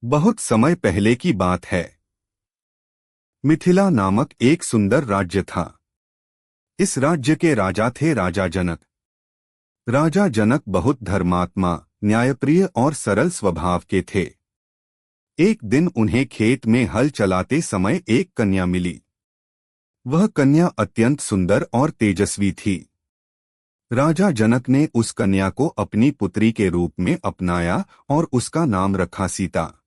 बहुत समय पहले की बात है। मिथिला नामक एक सुंदर राज्य था। इस राज्य के राजा थे राजा जनक। राजा जनक बहुत धर्मात्मा, न्यायप्रिय और सरल स्वभाव के थे। एक दिन उन्हें खेत में हल चलाते समय एक कन्या मिली। वह कन्या अत्यंत सुंदर और तेजस्वी थी। राजा जनक ने उस कन्या को अपनी पुत्री के रूप में अपनाया और उसका नाम रखा सीता।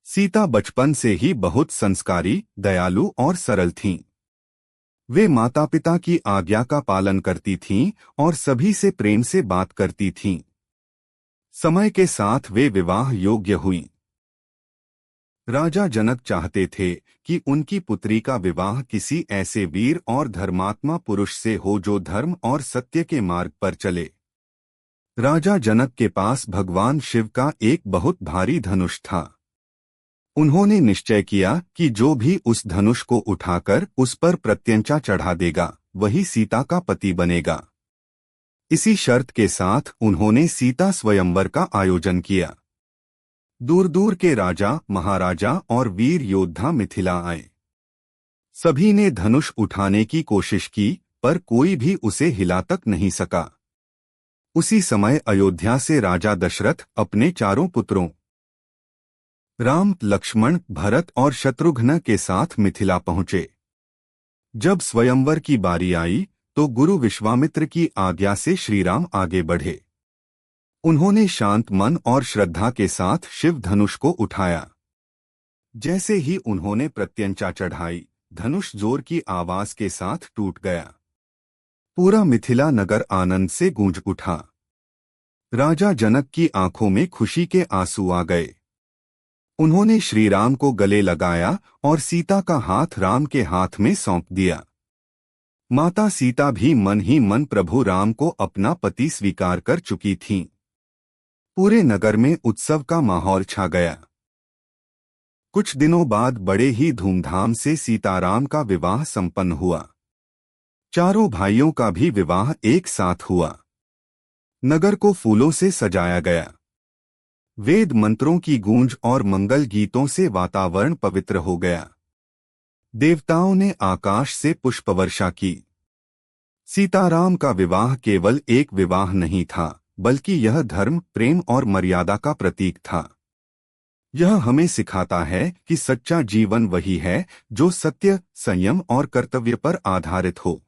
सीता बचपन से ही बहुत संस्कारी, दयालु और सरल थीं। वे माता पिता की आज्ञा का पालन करती थीं और सभी से प्रेम से बात करती थीं। समय के साथ वे विवाह योग्य हुईं। राजा जनक चाहते थे कि उनकी पुत्री का विवाह किसी ऐसे वीर और धर्मात्मा पुरुष से हो जो धर्म और सत्य के मार्ग पर चले। राजा जनक के पास भगवान शिव का एक बहुत भारी धनुष था। उन्होंने निश्चय किया कि जो भी उस धनुष को उठाकर उस पर प्रत्यंचा चढ़ा देगा, वही सीता का पति बनेगा। इसी शर्त के साथ उन्होंने सीता स्वयंवर का आयोजन किया। दूर दूर के राजा, महाराजा और वीर योद्धा मिथिला आए। सभी ने धनुष उठाने की कोशिश की, पर कोई भी उसे हिला तक नहीं सका। उसी समय अयोध्या से राजा दशरथ अपने चारों पुत्रों राम, लक्ष्मण, भरत और शत्रुघ्न के साथ मिथिला पहुंचे। जब स्वयंवर की बारी आई तो गुरु विश्वामित्र की आज्ञा से श्रीराम आगे बढ़े। उन्होंने शांत मन और श्रद्धा के साथ शिव धनुष को उठाया। जैसे ही उन्होंने प्रत्यंचा चढ़ाई, धनुष जोर की आवाज के साथ टूट गया। पूरा मिथिला नगर आनंद से गूंज उठा। राजा जनक की आंखों में खुशी के आंसू आ गए। उन्होंने श्रीराम को गले लगाया और सीता का हाथ राम के हाथ में सौंप दिया। माता सीता भी मन ही मन प्रभु राम को अपना पति स्वीकार कर चुकी थीं। पूरे नगर में उत्सव का माहौल छा गया। कुछ दिनों बाद बड़े ही धूमधाम से सीताराम का विवाह संपन्न हुआ। चारों भाइयों का भी विवाह एक साथ हुआ। नगर को फूलों से सजाया गया। वेद मंत्रों की गूंज और मंगल गीतों से वातावरण पवित्र हो गया। देवताओं ने आकाश से पुष्पवर्षा की। सीताराम का विवाह केवल एक विवाह नहीं था, बल्कि यह धर्म, प्रेम और मर्यादा का प्रतीक था। यह हमें सिखाता है कि सच्चा जीवन वही है जो सत्य, संयम और कर्तव्य पर आधारित हो।